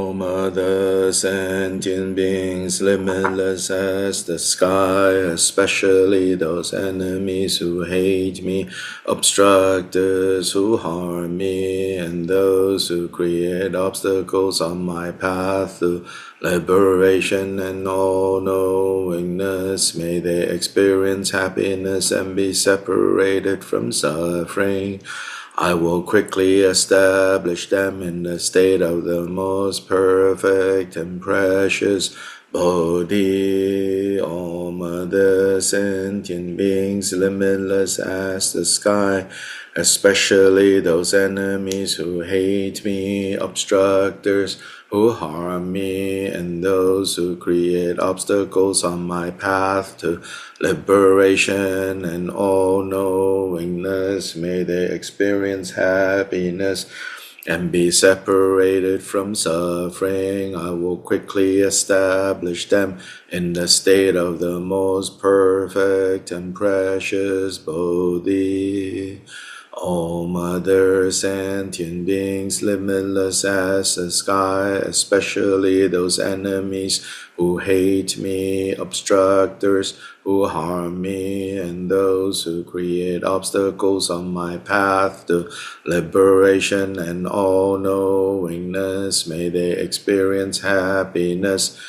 Om other sentient beings, limitless as the sky, especially those enemies who hate me, obstructors who harm me, and those who create obstacles on my path to liberation and all-knowingness. May they experience happiness and be separated from suffering. I will quickly establish them in the state of the most perfect and precious Bodhi. All other sentient beings, limitless as the sky, especially those enemies who hate me, obstructors who harm me, and those who create obstacles on my path to liberation and all-knowingness. May they experience happiness and be separated from suffering. I will quickly establish them in the state of the most perfect and precious Bodhi. All other sentient beings, limitless as the sky, especially those enemies who hate me, obstructors who harm me, and those who create obstacles on my path to liberation and all-knowingness. May they experience happiness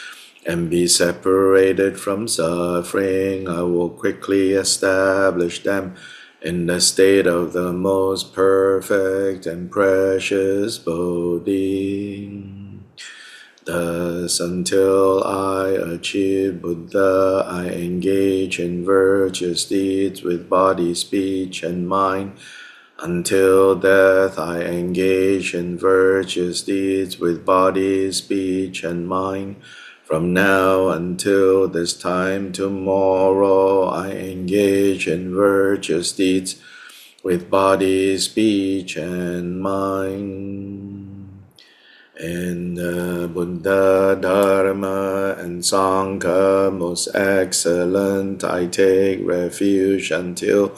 and be separated from suffering. I will quickly establish them in the state of the most perfect and precious Bodhi. Thus, until I achieve Buddha, I engage in virtuous deeds with body, speech, and mind. Until death, I engage in virtuous deeds with body, speech, and mind. From now until this time tomorrow, I engage in virtuous deeds with body, speech, and mind. In the Buddha, Dharma, and Sangha, most excellent, I take refuge until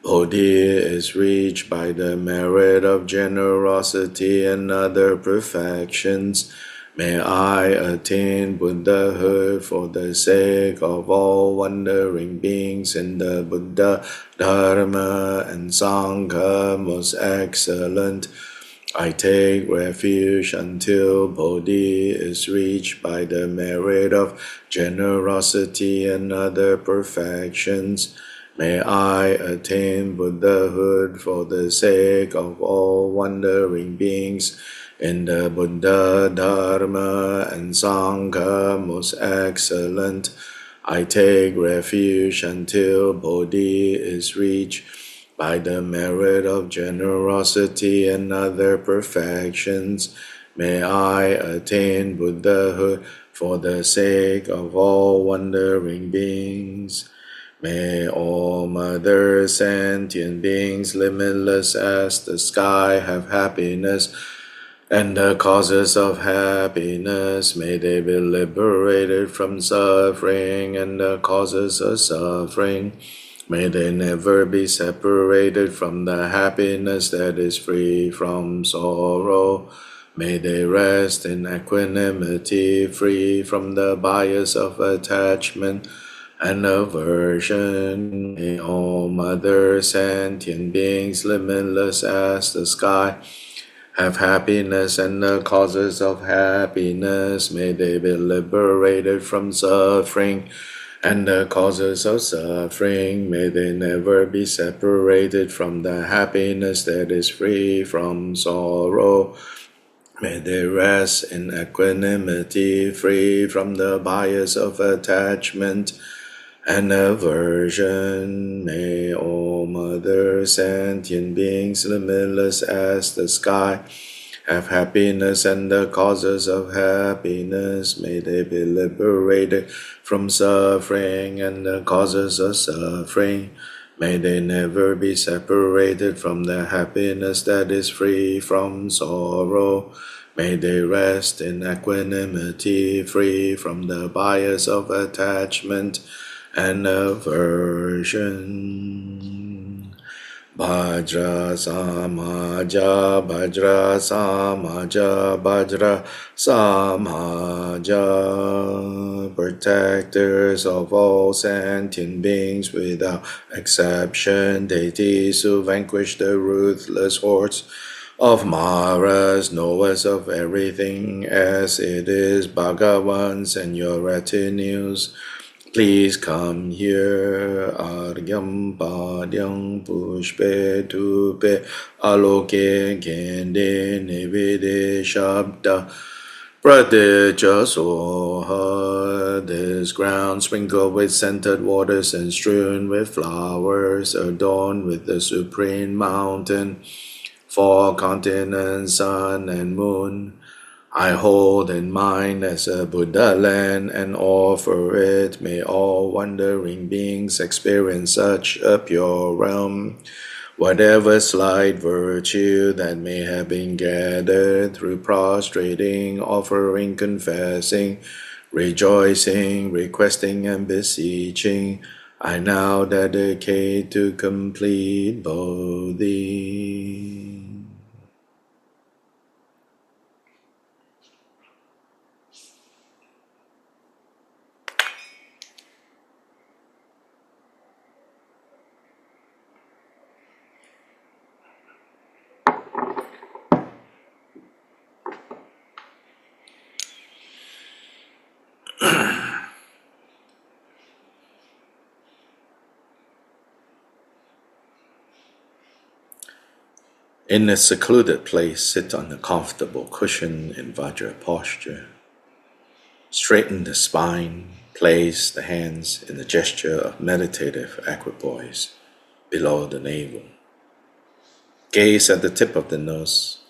Bodhi is reached by the merit of generosity and other perfections. May I attain Buddhahood for the sake of all wandering beings in the Buddha, Dharma, and Sangha, most excellent. I take refuge until Bodhi is reached by the merit of generosity and other perfections. May I attain Buddhahood for the sake of all wandering beings in the Buddha, Dharma, and Sangha, most excellent. I take refuge until Bodhi is reached by the merit of generosity and other perfections. May I attain Buddhahood for the sake of all wandering beings. May all mother sentient beings, limitless as the sky, have happiness, and the causes of happiness. May they be liberated from suffering and the causes of suffering. May they never be separated from the happiness that is free from sorrow. May they rest in equanimity, free from the bias of attachment and aversion. May all mother sentient beings, limitless as the sky, have happiness and the causes of happiness. May they be liberated from suffering and the causes of suffering. May they never be separated from the happiness that is free from sorrow. May they rest in equanimity, free from the bias of attachment and aversion. May all mother sentient beings, limitless as the sky, have happiness and the causes of happiness. May they be liberated from suffering and the causes of suffering. May they never be separated from the happiness that is free from sorrow. May they rest in equanimity, free from the bias of attachment and aversion. Bajra Samaja, Bajra Samaja, Bajra Samaja, protectors of all sentient beings without exception, deities who vanquish the ruthless hordes of Maras, knowers of everything as it is, Bhagavans and your retinues. Please come here, Argyam Padyam Pushpe Tupe Aloke Kende Nivide Shabda Pradeja Soha. This ground sprinkled with scented waters and strewn with flowers, adorned with the supreme mountain, four continents, sun and moon, I hold in mind as a Buddha land and offer it. May all wandering beings experience such a pure realm. Whatever slight virtue that may have been gathered through prostrating, offering, confessing, rejoicing, requesting, and beseeching, I now dedicate to complete Bodhi. In a secluded place, sit on a comfortable cushion in Vajra posture. Straighten the spine, place the hands in a gesture of meditative equipoise below the navel. Gaze at the tip of the nose.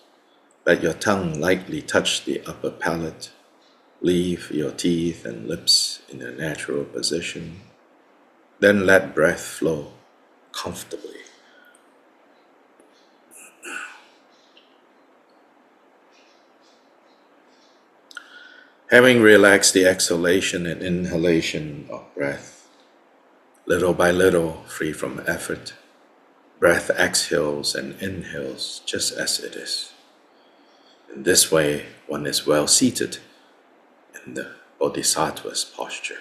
Let your tongue lightly touch the upper palate. Leave your teeth and lips in their natural position. Then let breath flow comfortably. Having relaxed the exhalation and inhalation of breath, little by little, free from effort, breath exhales and inhales just as it is. In this way, one is well seated in the Bodhisattva's posture.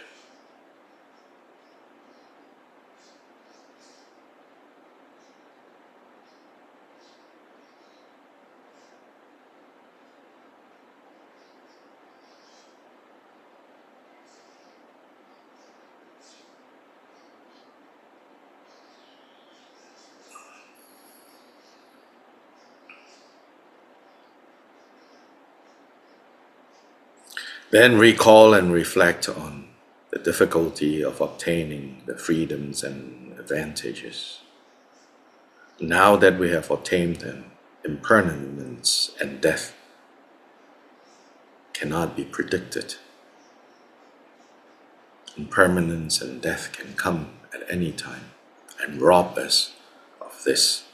Then recall and reflect on the difficulty of obtaining the freedoms and advantages. Now that we have obtained them, impermanence and death cannot be predicted. Impermanence and death can come at any time and rob us of this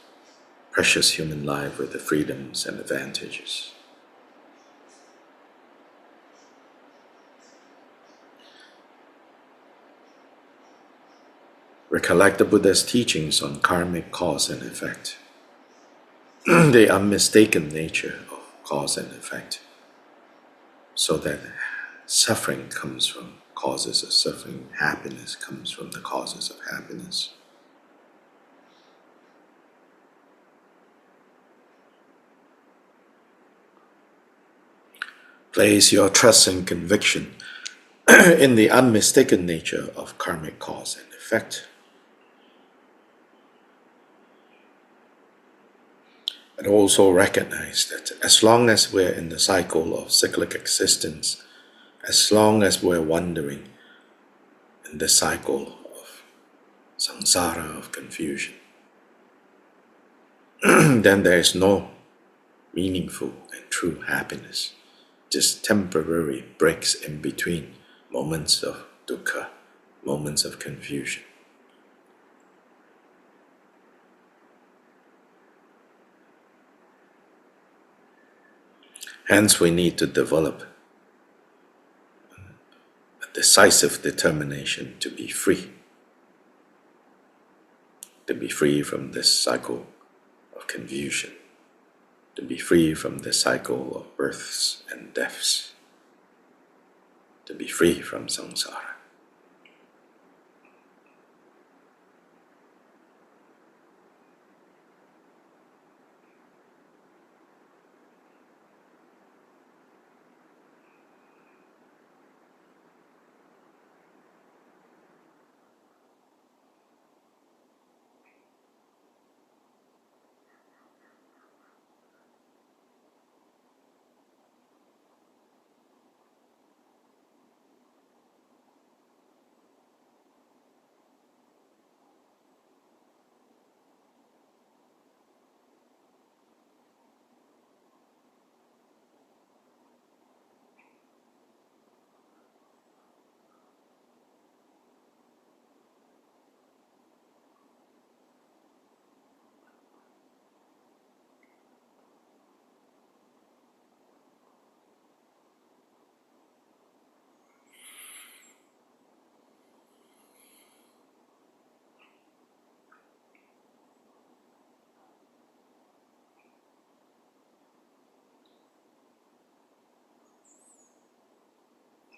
precious human life with the freedoms and advantages. Recollect the Buddha's teachings on karmic cause and effect, the unmistaken nature of cause and effect, so that suffering comes from causes of suffering, happiness comes from the causes of happiness. Place your trust and conviction in the unmistaken nature of karmic cause and effect. But also recognize that as long as we're in the cycle of cyclic existence, as long as we're wandering in the cycle of samsara, of confusion, then there is no meaningful and true happiness, just temporary breaks in between, moments of dukkha, moments of confusion. Hence, we need to develop a decisive determination to be free be free from this cycle of confusion, to be free from this cycle of births and deaths, to be free from samsara.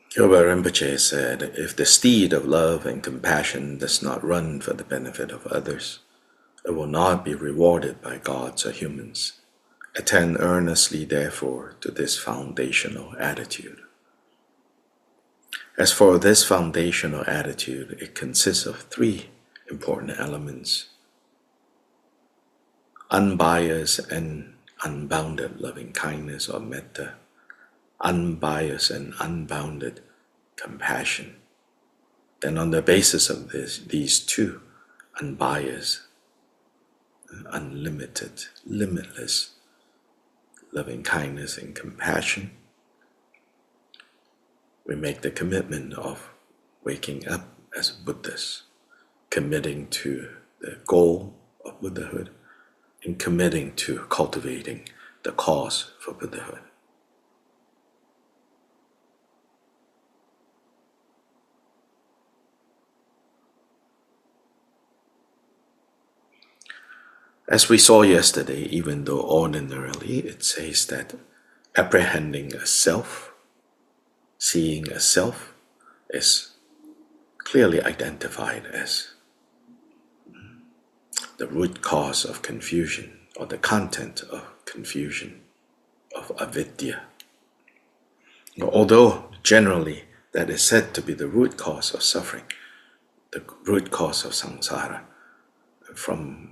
Kyoba Rinpoche said, if the steed of love and compassion does not run for the benefit of others, it will not be rewarded by gods or humans. Attend earnestly, therefore, to this foundational attitude. As for this foundational attitude, it consists of three important elements: unbiased and unbounded loving kindness or metta, unbiased and unbounded compassion. Then on the basis of these two, unbiased, unlimited, limitless loving kindness and compassion, we make the commitment of waking up as Buddhas, committing to the goal of Buddhahood and committing to cultivating the cause for Buddhahood. As we saw yesterday, even though ordinarily it says that apprehending a self, seeing a self, is clearly identified as the root cause of confusion or the content of confusion, of avidya. Although generally that is said to be the root cause of suffering, the root cause of samsara, from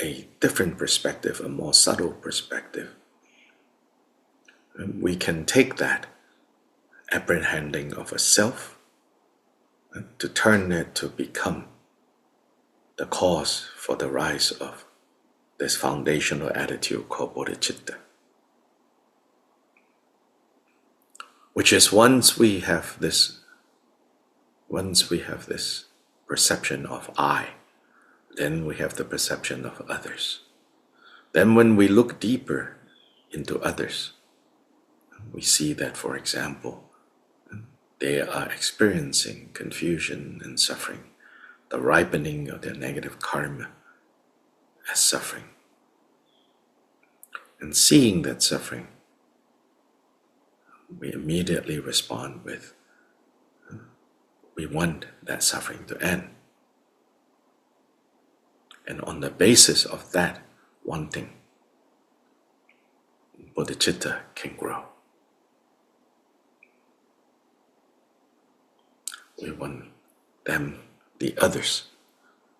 a different perspective, a more subtle perspective, we can take that apprehending of a self to turn it to become the cause for the rise of this foundational attitude called bodhicitta. Which is once we have this perception of I, then we have the perception of others. Then when we look deeper into others, we see that, for example, they are experiencing confusion and suffering, the ripening of their negative karma as suffering. And seeing that suffering, we immediately respond with, we want that suffering to end. And on the basis of that wanting, bodhicitta can grow. We want them, the others,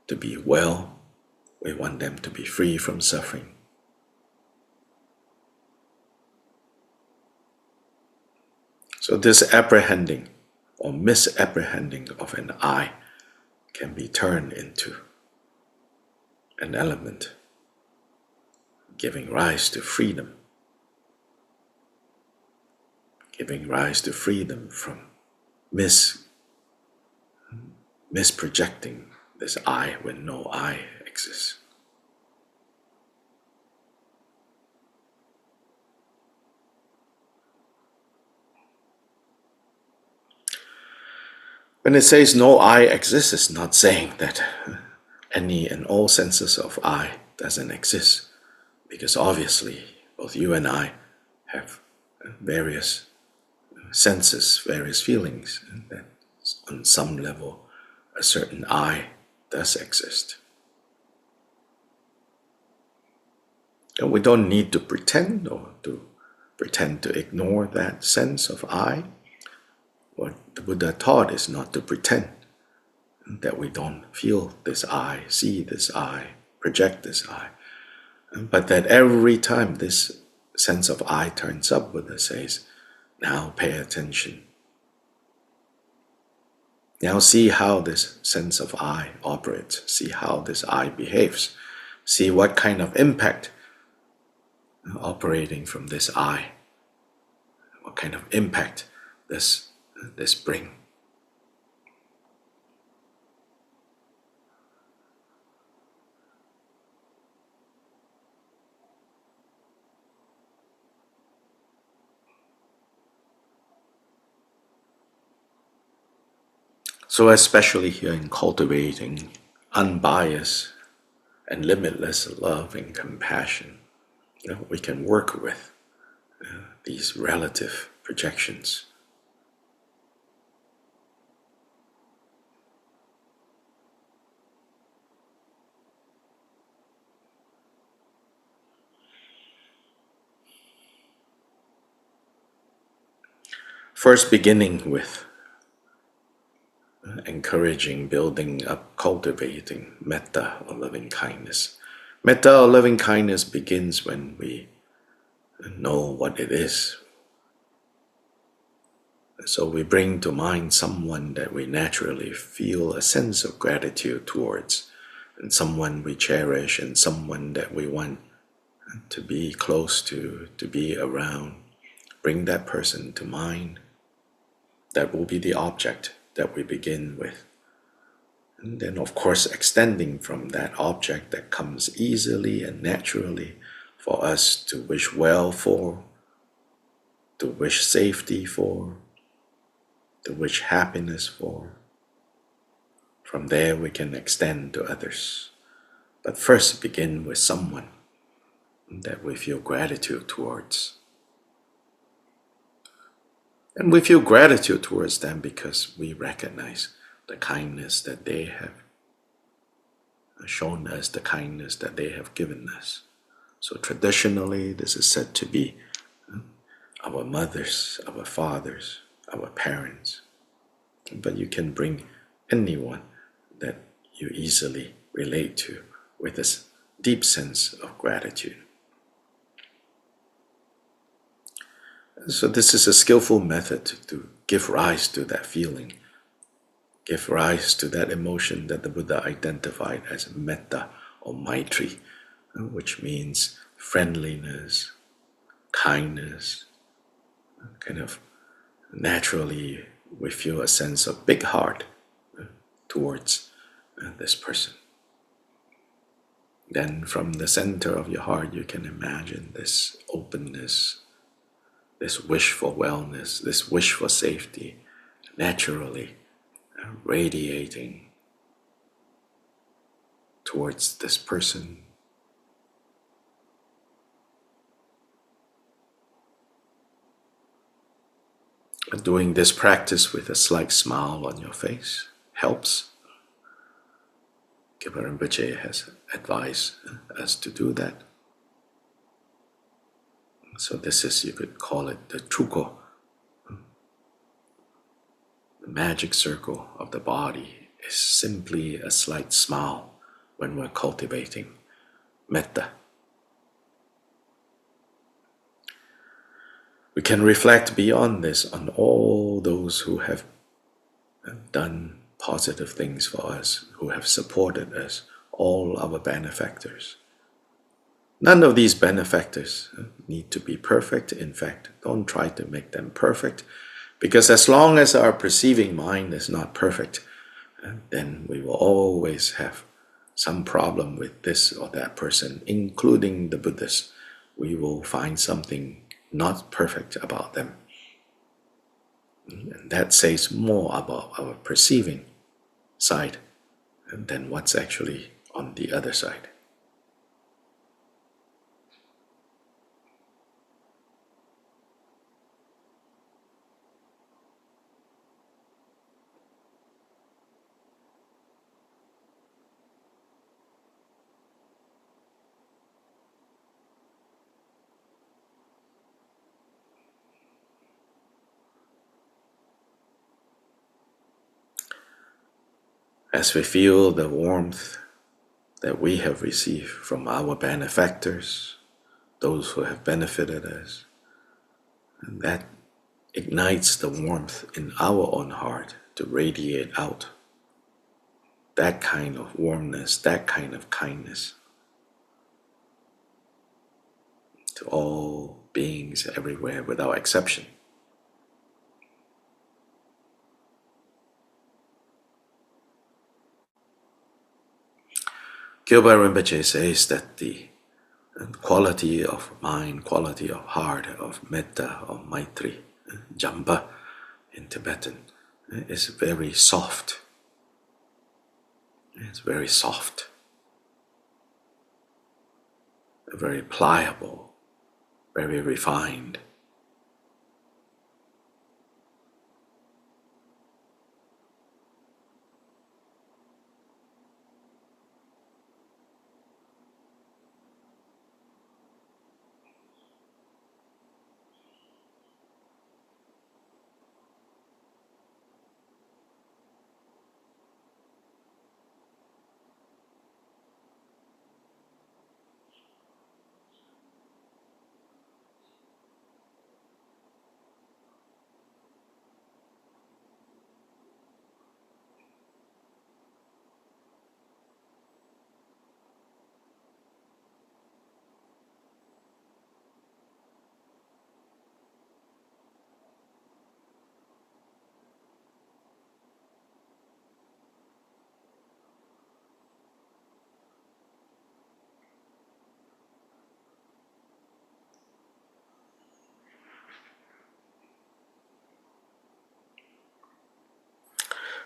to be well. We want them to be free from suffering. So this apprehending or misapprehending of an I can be turned into an element giving rise to freedom, giving rise to freedom from misprojecting this I when no I exists. When it says no I exists, it's not saying that any and all senses of I doesn't exist, because obviously both you and I have various senses, various feelings, and that on some level a certain I does exist. And we don't need to pretend to ignore that sense of I. What the Buddha taught is not to pretend that we don't feel this I, see this I, project this I, but that every time this sense of I turns up, Buddha says, now pay attention. Now see how this sense of I operates, see how this I behaves, see what kind of impact operating from this I, what kind of impact this bring. So especially here in cultivating unbiased and limitless love and compassion, we can work with these relative projections. First, beginning with encouraging, building up, cultivating metta or loving kindness. Metta or loving kindness begins when we know what it is. So we bring to mind someone that we naturally feel a sense of gratitude towards, and someone we cherish, and someone that we want to be close to be around. Bring that person to mind. That will be the object that we begin with. And then, of course, extending from that object that comes easily and naturally for us to wish well for, to wish safety for, to wish happiness for. From there, we can extend to others. But first, begin with someone that we feel gratitude towards. And we feel gratitude towards them because we recognize the kindness that they have shown us, the kindness that they have given us. So traditionally, this is said to be our mothers, our fathers, our parents. But you can bring anyone that you easily relate to with this deep sense of gratitude. So this is a skillful method to give rise to that feeling, give rise to that emotion that the Buddha identified as metta or maitri, which means friendliness, kindness. Kind of naturally we feel a sense of big heart towards this person. Then from the center of your heart you can imagine this openness, this wish for wellness, this wish for safety, naturally radiating towards this person. Doing this practice with a slight smile on your face helps. Khyentse Rinpoche has advised us to do that. So this is, you could call it the truko, the magic circle of the body is simply a slight smile when we're cultivating metta. We can reflect beyond this on all those who have done positive things for us, who have supported us, all our benefactors. None of these benefactors need to be perfect. In fact, don't try to make them perfect, because as long as our perceiving mind is not perfect, then we will always have some problem with this or that person, including the Buddhists. We will find something not perfect about them. And that says more about our perceiving side than what's actually on the other side. As we feel the warmth that we have received from our benefactors, those who have benefited us, and that ignites the warmth in our own heart to radiate out. That kind of warmness, that kind of kindness to all beings everywhere without exception. Gilbert Rinpoche says that the quality of mind, quality of heart, of metta, of maitri, jamba in Tibetan, is very soft. It's very soft, very pliable, very refined.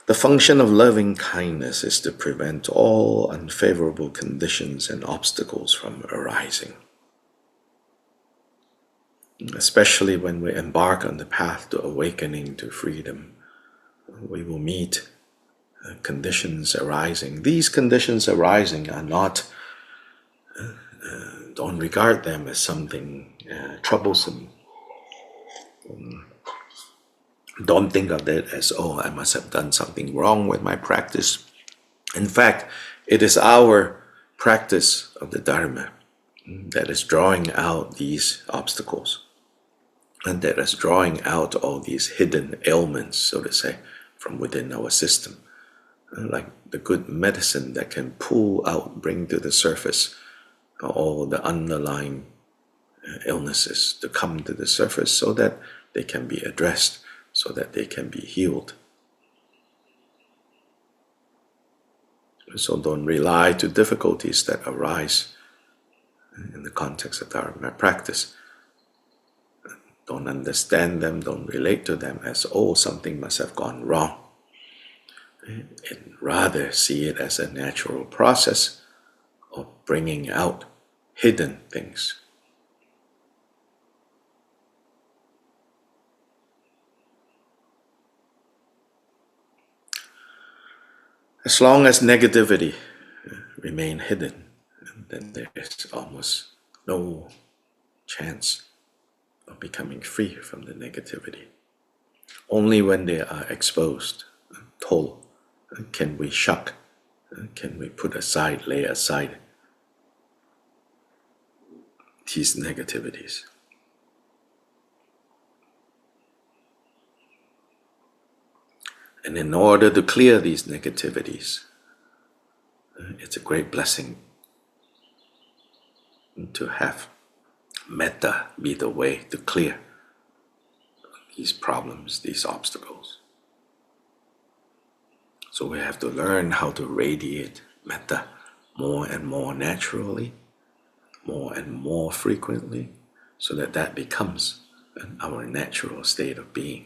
The function of loving kindness is to prevent all unfavorable conditions and obstacles from arising. Especially when we embark on the path to awakening to freedom, we will meet conditions arising. These conditions arising are not, don't regard them as something troublesome. Don't think of it as, oh, I must have done something wrong with my practice. In fact, it is our practice of the Dharma that is drawing out these obstacles, and that is drawing out all these hidden ailments, so to say, from within our system. Like the good medicine that can pull out, bring to the surface all the underlying illnesses to come to the surface so that they can be addressed, so that they can be healed. So don't rely to difficulties that arise in the context of Dharma practice. Don't understand them, don't relate to them as, oh, something must have gone wrong. And rather see it as a natural process of bringing out hidden things. As long as negativity remain hidden, then there is almost no chance of becoming free from the negativity. Only when they are exposed, told, can we shuck, can we put aside, lay aside these negativities. And in order to clear these negativities, it's a great blessing to have metta be the way to clear these problems, these obstacles. So we have to learn how to radiate metta more and more naturally, more and more frequently, so that that becomes our natural state of being.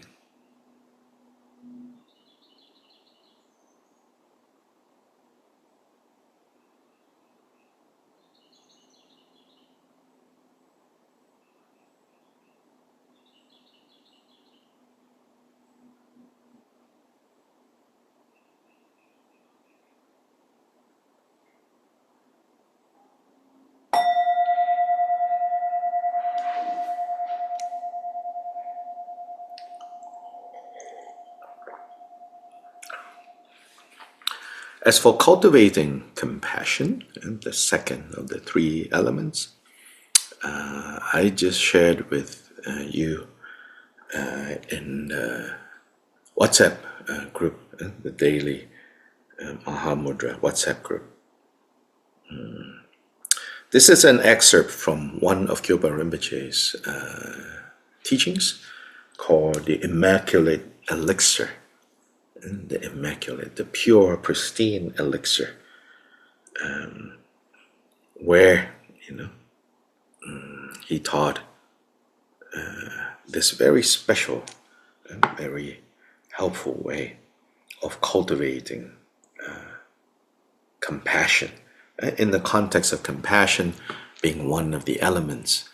As for cultivating compassion, and the second of the three elements, I just shared with you in the WhatsApp group, the daily Mahamudra WhatsApp group. This is an excerpt from one of Kyopa Rinpoche's teachings called the Immaculate Elixir. The immaculate, the pure, pristine elixir, where he taught this very special and very helpful way of cultivating compassion, in the context of compassion being one of the elements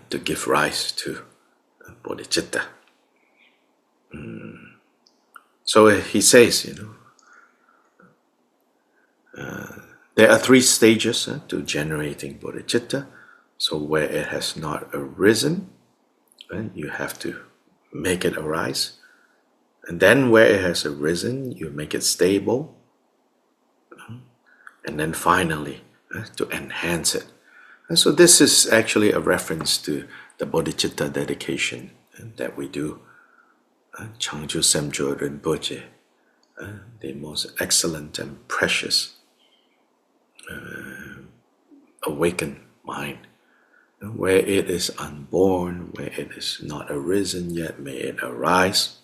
to give rise to bodhicitta. So he says, there are three stages to generating bodhicitta. So where it has not arisen, you have to make it arise. And then where it has arisen, you make it stable. And then finally, to enhance it. And so this is actually a reference to the bodhicitta dedication that we do. Changju Semjo Rinpoche, the most excellent and precious awakened mind. Where it is unborn, where it is not arisen yet, may it arise.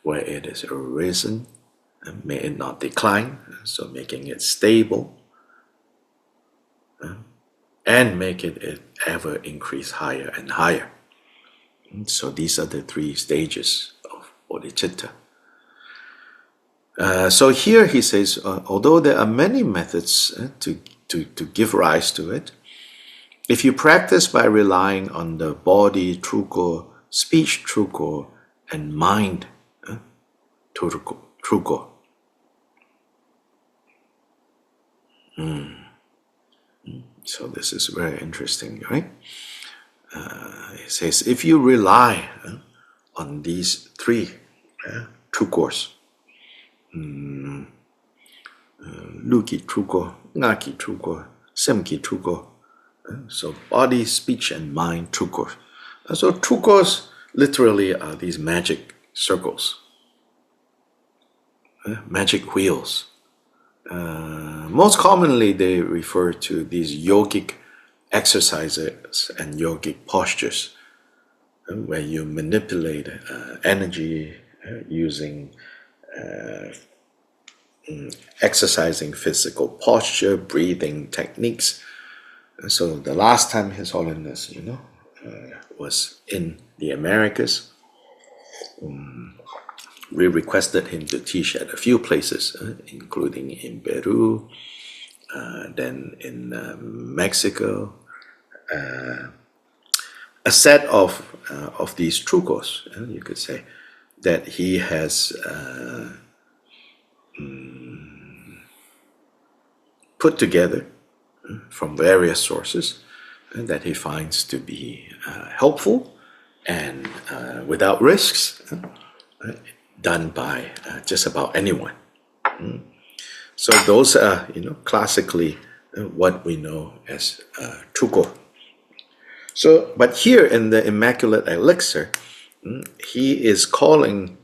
Where it is arisen, may it not decline, so making it stable, and make it ever increase higher and higher. So these are the three stages of bodhicitta. So here he says, although there are many methods to give rise to it, if you practice by relying on the body, truko, speech, truko, and mind, truko. So this is very interesting, right? It says, if you rely on these three trukos, luki truko, ngaki truko, semki truko, so body, speech, and mind trukos. So trukos literally are these magic circles, magic wheels. Most commonly they refer to these yogic exercises and yogic postures, where you manipulate energy using exercising physical posture, breathing techniques. So the last time His Holiness, was in the Americas, we requested him to teach at a few places, including in Peru, then in Mexico. A set of these trucos, you could say, that he has put together from various sources that he finds to be helpful and without risks, done by just about anyone. So those are, classically what we know as truko. So, but here in the Immaculate Elixir, he is calling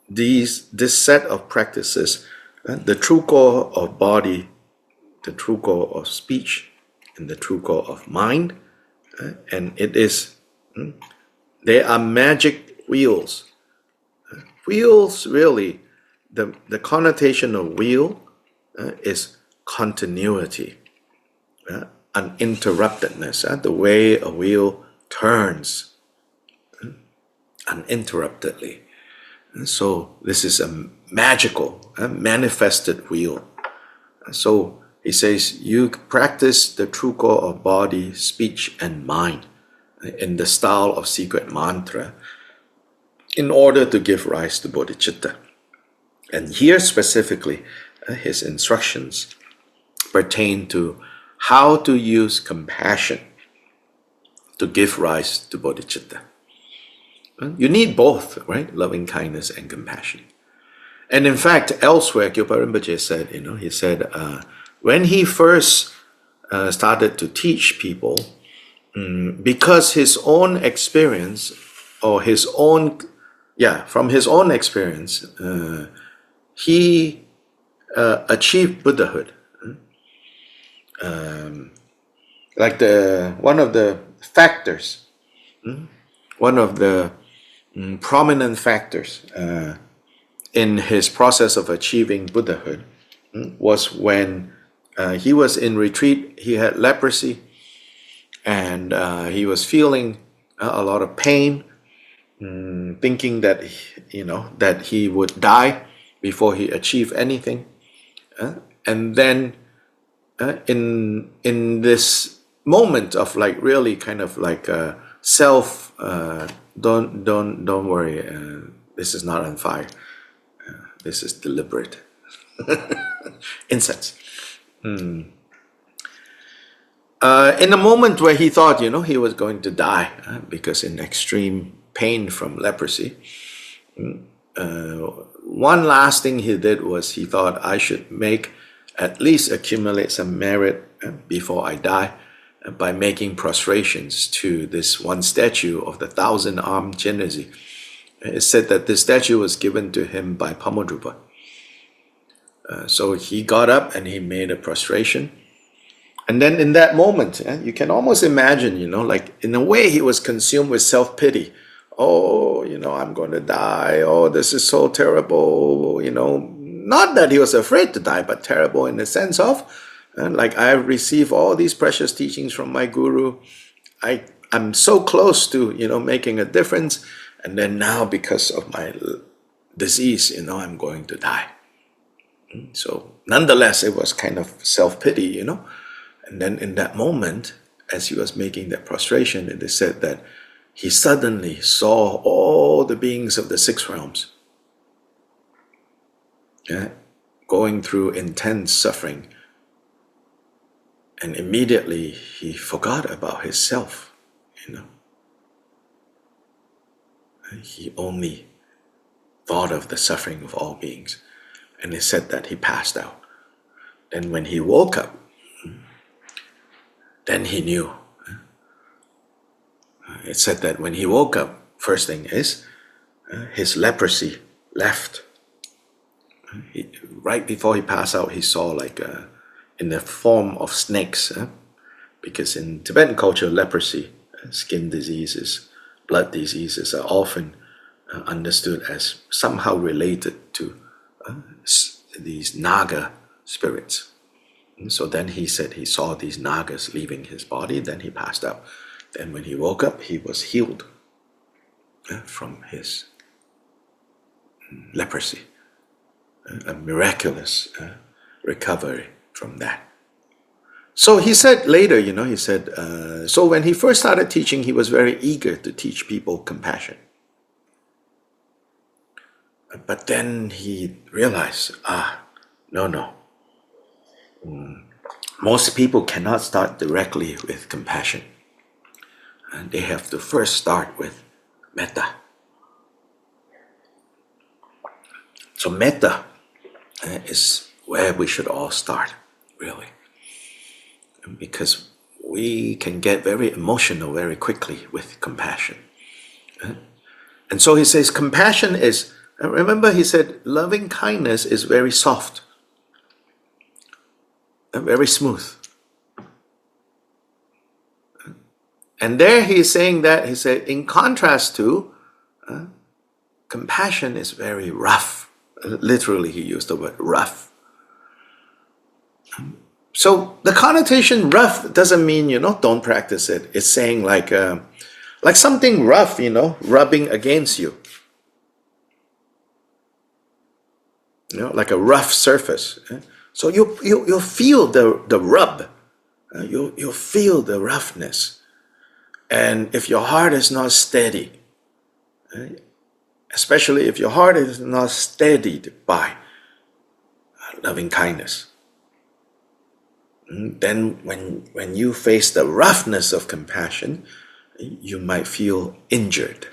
this set of practices the truko of body, the truko of speech, and the truko of mind, and it is they are magic wheels. Wheels, really, the connotation of wheel is continuity, uninterruptedness, the way a wheel turns uninterruptedly. And so this is a magical, manifested wheel. So he says, you practice the truko of body, speech, and mind in the style of secret mantra in order to give rise to bodhicitta. And here specifically, his instructions pertain to how to use compassion to give rise to bodhicitta. You need both, right? Loving kindness and compassion. And in fact, elsewhere, Gyalpa Rinpoche said, he said, when he first started to teach people, because his own experience, or his own, from his own experience, he achieved Buddhahood. Like one of the factors, one of the prominent factors in his process of achieving Buddhahood was when he was in retreat. He had leprosy, and he was feeling a lot of pain, thinking that that he would die before he achieved anything. And then in this moment of like really kind of like self, don't worry, this is not on fire, this is deliberate incense. In a moment where he thought he was going to die because in extreme pain from leprosy, one last thing he did was he thought, I should at least accumulate some merit before I die by making prostrations to this one statue of the 1,000-armed Chenrezig. It's said that this statue was given to him by Mahamudra. So he got up and he made a prostration. And then in that moment, you can almost imagine, like in a way he was consumed with self-pity. Oh, I'm going to die. Oh, this is so terrible. Not that he was afraid to die, but terrible in the sense of, like, I've received all these precious teachings from my guru. I'm so close to, making a difference. And then now, because of my disease, I'm going to die. So nonetheless, it was kind of self-pity, And then in that moment, as he was making that prostration, it is said that he suddenly saw all the beings of the six realms going through intense suffering. And immediately he forgot about his self, He only thought of the suffering of all beings. And it said that he passed out. And when he woke up, then he knew. It said that when he woke up, first thing is, his leprosy left. Right before he passed out, he saw like in the form of snakes, because in Tibetan culture, leprosy, skin diseases, blood diseases are often understood as somehow related to these Naga spirits. And so then he said he saw these Nagas leaving his body, then he passed out. Then when he woke up, he was healed from his leprosy. A miraculous recovery from that. So he said later, he said, so when he first started teaching, he was very eager to teach people compassion. But then he realized, no. Most people cannot start directly with compassion. And they have to first start with metta. So metta is where we should all start, really. Because we can get very emotional very quickly with compassion. And so he says compassion is, remember he said loving kindness is very soft and very smooth. And there he is saying that, he said, in contrast to, compassion is very rough. Literally, he used the word rough. So the connotation rough doesn't mean, don't practice it. It's saying like something rough, rubbing against you. Like a rough surface. So you'll feel the rub. You'll feel the roughness. And if your heart is not steady, especially if your heart is not steadied by loving kindness, then when you face the roughness of compassion, you might feel injured.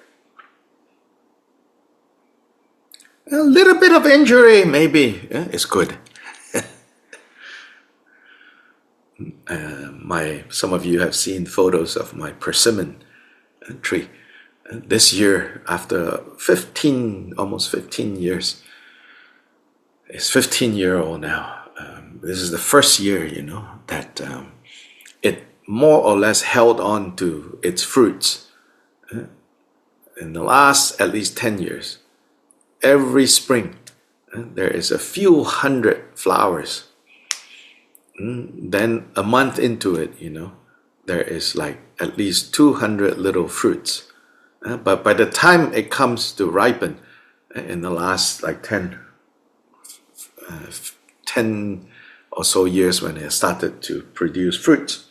A little bit of injury, maybe, is good. Some of you have seen photos of my persimmon tree. This year, after almost 15 years, it's 15-year-old now. This is the first year, that it more or less held on to its fruits. In the last at least 10 years, every spring, there is a few hundred flowers. Then a month into it, there is like at least 200 little fruits. But by the time it comes to ripen, in the last like 10 or so years when it started to produce fruits,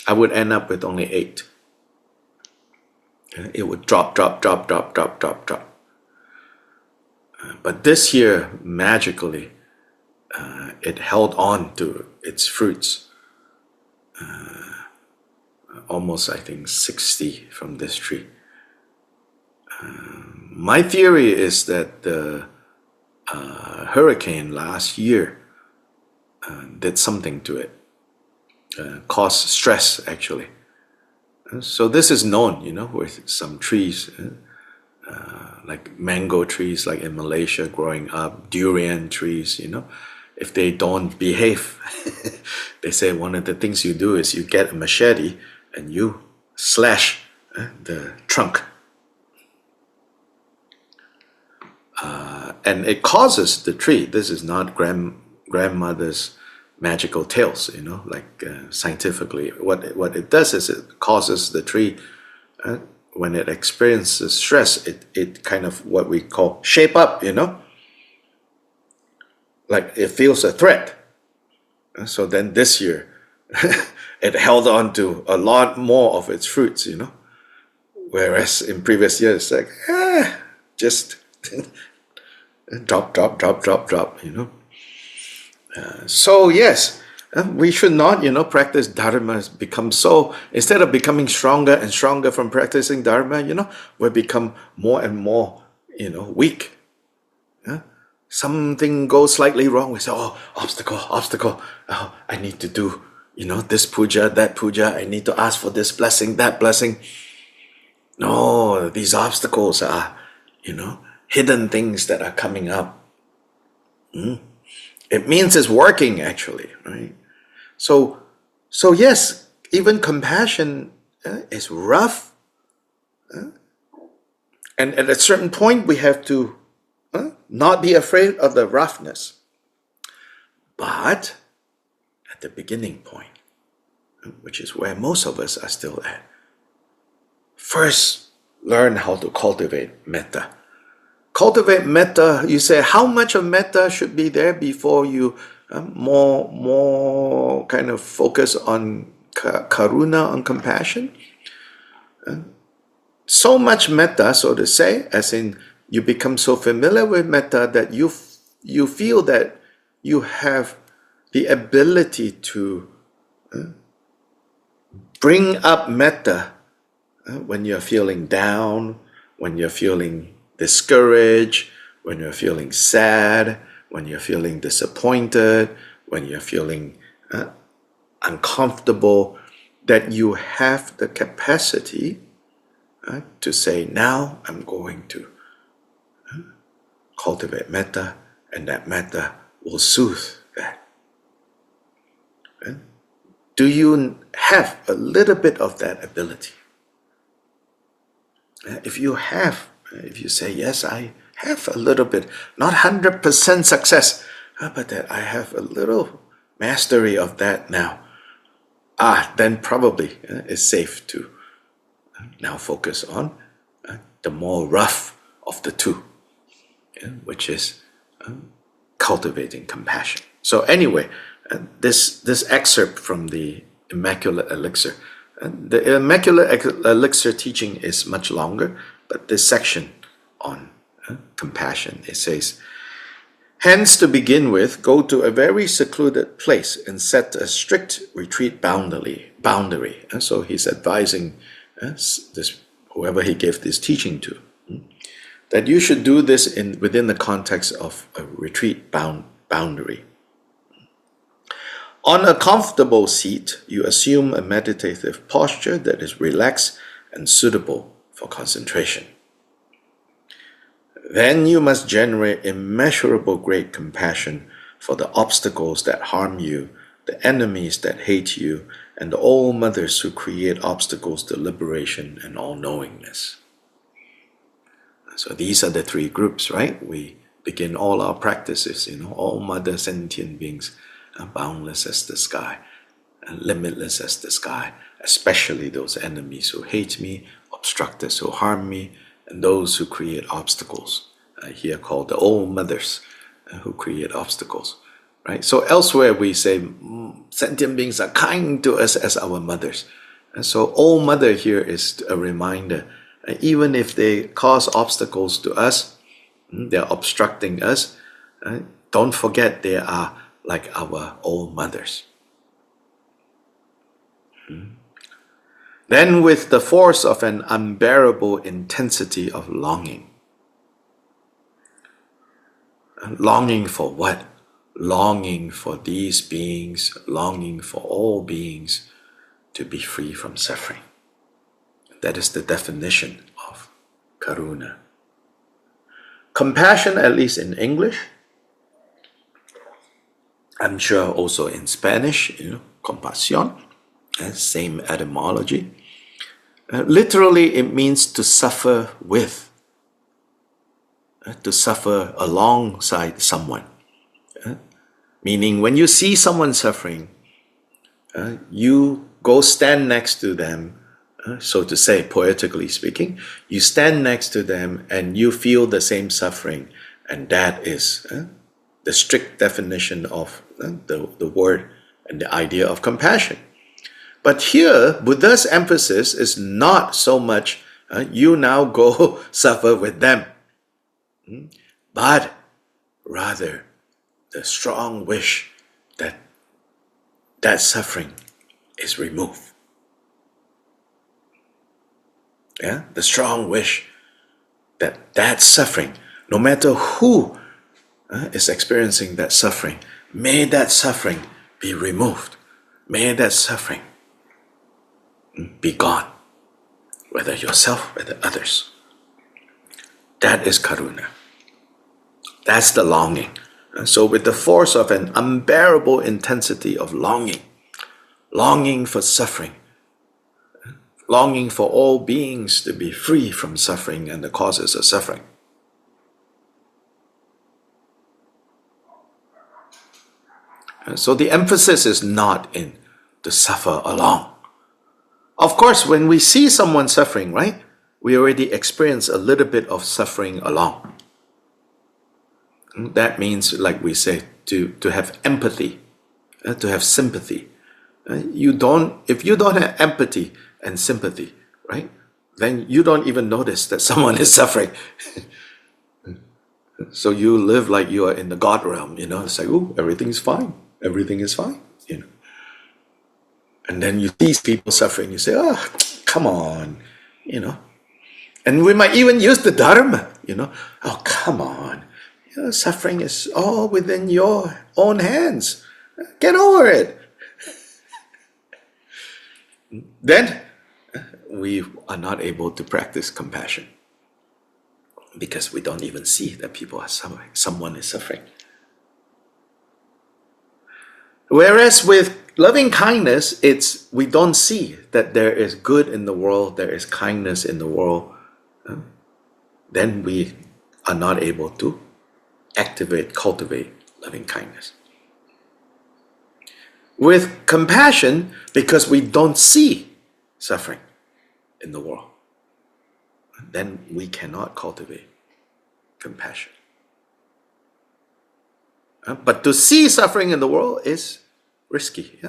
I would end up with only 8. It would drop. But this year, magically, it held on to its fruits. Almost, I think, 60 from this tree. My theory is that the hurricane last year did something to it, caused stress, actually. So this is known, with some trees, like mango trees, like in Malaysia growing up, durian trees, if they don't behave, they say one of the things you do is you get a machete and you slash the trunk. And it causes the tree, this is not grandmother's magical tales, like scientifically. What it does is it causes the tree, when it experiences stress, it kind of what we call shape up, like it feels a threat. So then this year, it held on to a lot more of its fruits, whereas in previous years, like, just drop, So yes, we should not, practice Dharma, become so, instead of becoming stronger and stronger from practicing Dharma, we become more and more, weak. Something goes slightly wrong, we say, oh, obstacle. Oh, I need to do, this puja, that puja. I need to ask for this blessing, that blessing. No, these obstacles are, hidden things that are coming up. It means it's working, actually, right? So yes, even compassion is rough. And at a certain point, we have to not be afraid of the roughness. But at the beginning point, which is where most of us are still at, first learn how to cultivate metta. Cultivate metta, you say, how much of metta should be there before you more kind of focus on karuna, on compassion? So much metta, so to say, as in you become so familiar with metta that you feel that you have the ability to bring up metta when you're feeling down, when you're feeling discouraged, when you're feeling sad, when you're feeling disappointed, when you're feeling uncomfortable, that you have the capacity to say, now I'm going to cultivate metta, and that metta will soothe that. Do you have a little bit of that ability? If you say, yes, I have a little bit, not 100% success, but that I have a little mastery of that now, then probably it's safe to now focus on the more rough of the two, which is cultivating compassion. So anyway, this excerpt from the Immaculate Elixir. The Immaculate Elixir teaching is much longer, but this section on compassion, it says, hence to begin with, go to a very secluded place and set a strict retreat boundary. And so he's advising whoever he gave this teaching to, that you should do this within the context of a retreat boundary. On a comfortable seat, you assume a meditative posture that is relaxed and suitable for concentration. Then you must generate immeasurable great compassion for the obstacles that harm you, the enemies that hate you, and the all mothers who create obstacles to liberation and all-knowingness. So these are the three groups, right? We begin all our practices, all mother sentient beings, boundless as the sky, and limitless as the sky, especially those enemies who hate me, obstructors who harm me, and those who create obstacles, here called the all mothers who create obstacles, right? So elsewhere we say sentient beings are kind to us as our mothers. And so all mother here is a reminder, even if they cause obstacles to us, they're obstructing us, don't forget they are like our old mothers. Then with the force of an unbearable intensity of longing. Longing for what? Longing for these beings, longing for all beings to be free from suffering. That is the definition of karuna. Compassion, at least in English, I'm sure also in Spanish, compasión, same etymology. Literally, it means to suffer with, to suffer alongside someone. Meaning, when you see someone suffering, you go stand next to them, so to say, poetically speaking, you stand next to them and you feel the same suffering, and that is the strict definition of the word and the idea of compassion. But here, Buddha's emphasis is not so much you now go suffer with them, but rather the strong wish that that suffering is removed. Yeah, the strong wish that that suffering, no matter who is experiencing that suffering, may that suffering be removed. May that suffering be gone, whether yourself, whether others. That is karuna. That's the longing. And so with the force of an unbearable intensity of longing, longing for suffering, longing for all beings to be free from suffering and the causes of suffering. And so the emphasis is not in to suffer along. Of course, when we see someone suffering, right, we already experience a little bit of suffering along. That means, like we say, to have empathy, to have sympathy. If you don't have empathy and sympathy, right, then you don't even notice that someone is suffering. So you live like you are in the God realm, it's like, oh, everything is fine, And then you see people suffering, you say, oh, come on, And we might even use the Dharma, oh, come on. Suffering is all within your own hands. Get over it. Then we are not able to practice compassion because we don't even see that people are suffering. Someone is suffering. Whereas with loving kindness, we don't see that there is good in the world, there is kindness in the world. Then we are not able to cultivate loving kindness. With compassion, because we don't see suffering in the world, then we cannot cultivate compassion. But to see suffering in the world is risky.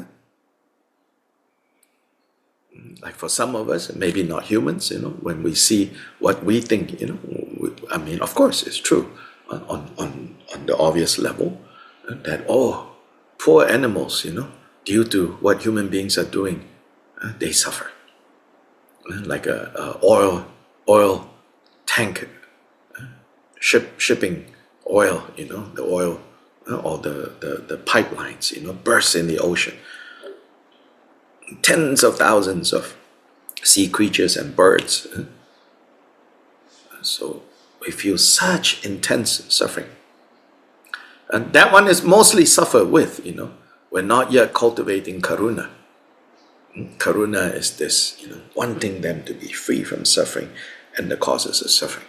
Like for some of us, maybe not humans, when we see what we think, of course it's true on the obvious level that, oh, poor animals, due to what human beings are doing, they suffer. Like a oil tank shipping oil, the oil or the pipelines, burst in the ocean. Tens of thousands of sea creatures and birds. So we feel such intense suffering. And that one is mostly suffered with, We're not yet cultivating karuna. Karuna is this, wanting them to be free from suffering and the causes of suffering.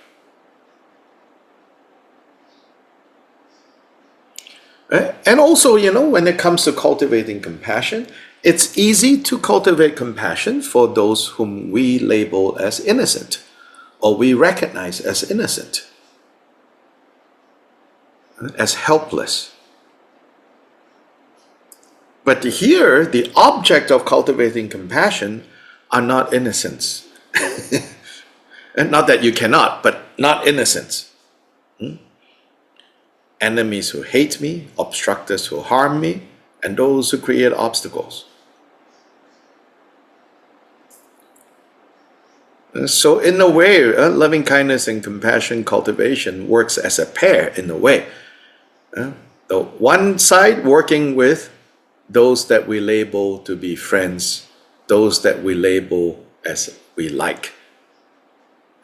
Right? And also, when it comes to cultivating compassion, it's easy to cultivate compassion for those whom we label as innocent or we recognize as innocent, as helpless. But here, the object of cultivating compassion are not innocents. And not that you cannot, but not innocents. Enemies who hate me, obstructors who harm me, and those who create obstacles. So in a way, loving kindness and compassion cultivation works as a pair in a way. The one side working with those that we label to be friends, those that we label as we like.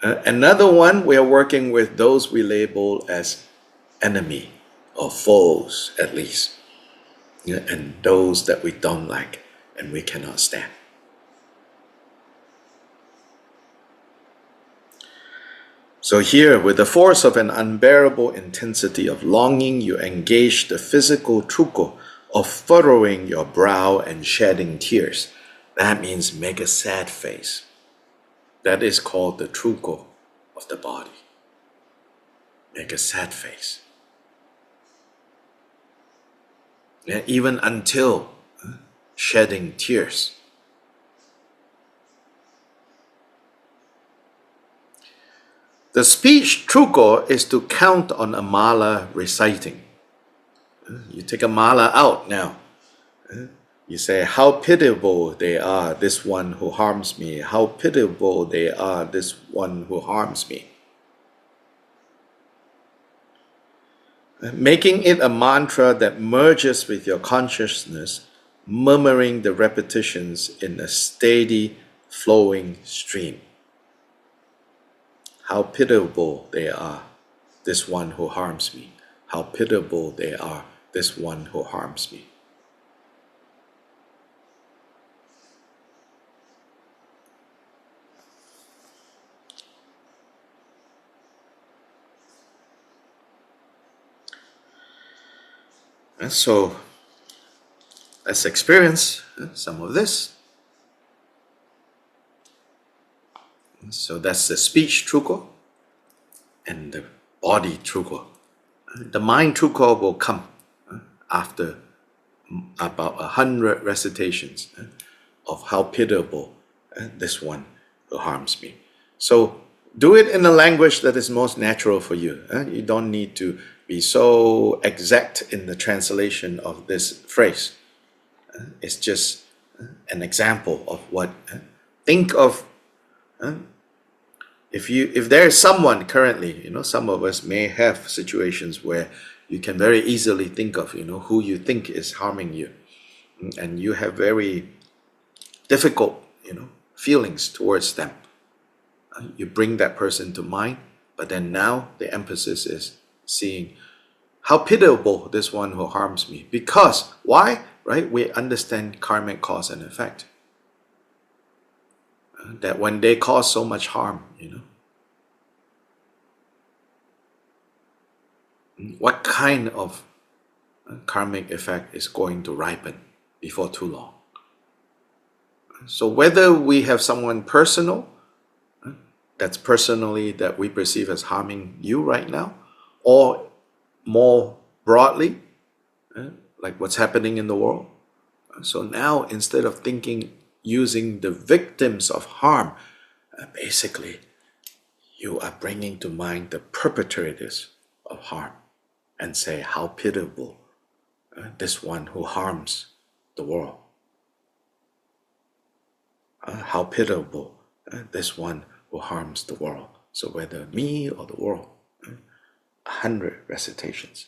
Another one, we are working with those we label as enemy or foes at least, and those that we don't like and we cannot stand. So here, with the force of an unbearable intensity of longing, you engage the physical truko of furrowing your brow and shedding tears. That means make a sad face. That is called the truko of the body. Make a sad face. Even until shedding tears. The speech truko is to count on a mala reciting. You take a mala out now. You say, how pitiable they are, this one who harms me. How pitiable they are, this one who harms me. Making it a mantra that merges with your consciousness, murmuring the repetitions in a steady, flowing stream. How pitiable they are, this one who harms me. How pitiable they are, this one who harms me. And so, let's experience some of this. So that's the speech truko and the body truko. The mind truko will come after about 100 recitations of how pitiable this one who harms me. So do it in a language that is most natural for you. You don't need to be so exact in the translation of this phrase. It's just an example of what. Think of if there is someone currently, some of us may have situations where you can very easily think of, who you think is harming you, and you have very difficult, feelings towards them. You bring that person to mind, but then now the emphasis is seeing how pitiable this one who harms me. Because, why? Right? We understand karmic cause and effect. That when they cause so much harm, what kind of karmic effect is going to ripen before too long. So whether we have someone personal, that's personally that we perceive as harming you right now, or more broadly, like what's happening in the world. So now, instead of using the victims of harm, basically, you are bringing to mind the perpetrators of harm and say, how pitiable this one who harms the world. How pitiable this one who harms the world. So whether me or the world, 100 recitations.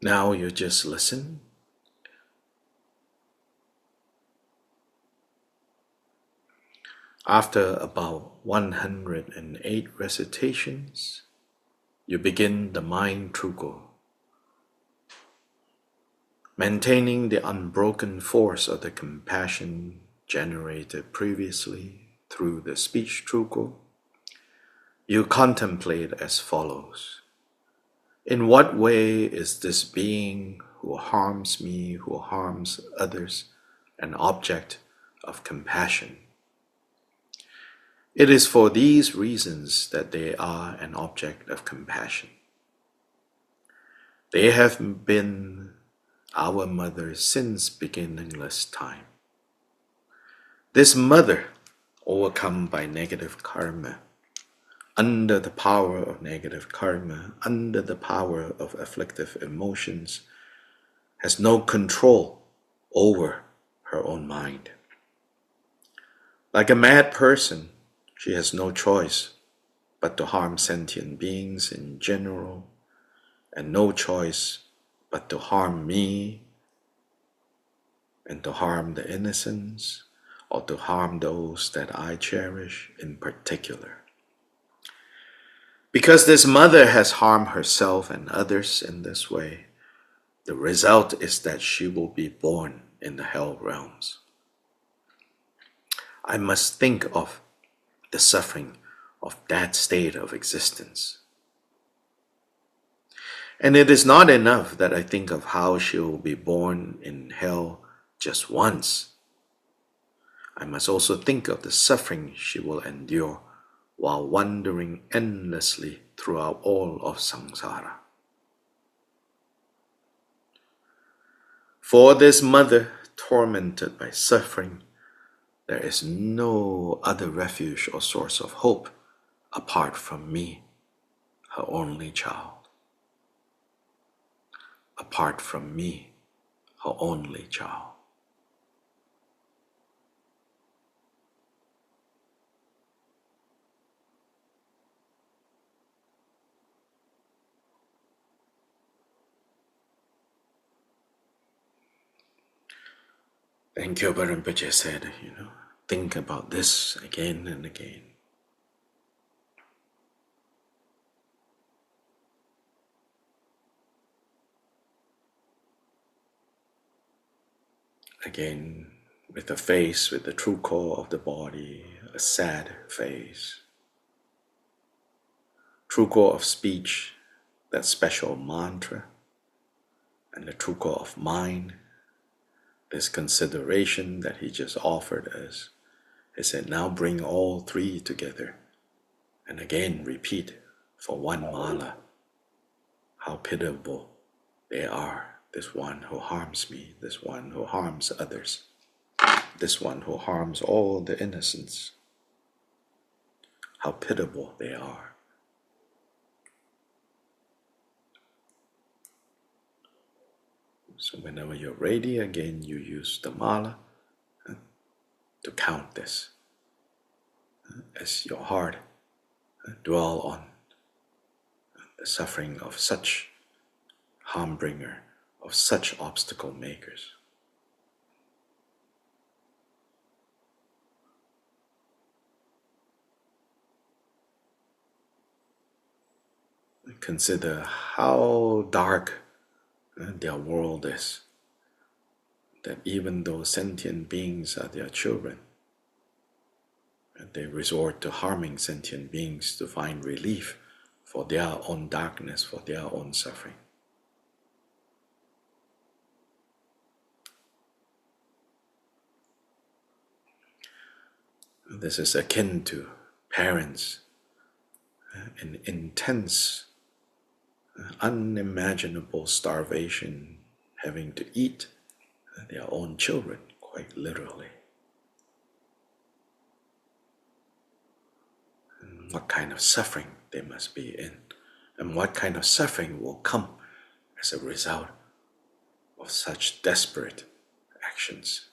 Now you just listen. After about 108 recitations, you begin the mind truko, maintaining the unbroken force of the compassion generated previously through the speech truko. You contemplate as follows. In what way is this being who harms me, who harms others, an object of compassion? It is for these reasons that they are an object of compassion. They have been our mother since beginningless time. This mother, overcome by negative karma, under the power of negative karma, under the power of afflictive emotions, has no control over her own mind. Like a mad person, she has no choice but to harm sentient beings in general, and no choice but to harm me and to harm the innocents or to harm those that I cherish in particular. Because this mother has harmed herself and others in this way, the result is that she will be born in the hell realms. I must think of the suffering of that state of existence. And it is not enough that I think of how she will be born in hell just once. I must also think of the suffering she will endure while wandering endlessly throughout all of samsara. For this mother tormented by suffering, there is no other refuge or source of hope apart from me, her only child. Apart from me, her only child. And Kyoba Rinpoche said, think about this again and again. Again, with a face, with the true core of the body, a sad face. True core of speech, that special mantra, and the true core of mind, this consideration that he just offered us. He said, now bring all three together and again repeat for one mala. How pitiable they are, this one who harms me, this one who harms others, this one who harms all the innocents. How pitiable they are. So whenever you're ready, again you use the mala to count this as your heart dwell on the suffering of such harm bringer, of such obstacle makers. Consider how dark their world is, that even though sentient beings are their children, they resort to harming sentient beings to find relief for their own darkness, for their own suffering. This is akin to parents in intense, unimaginable starvation, having to eat their own children, quite literally. And what kind of suffering they must be in, and what kind of suffering will come as a result of such desperate actions.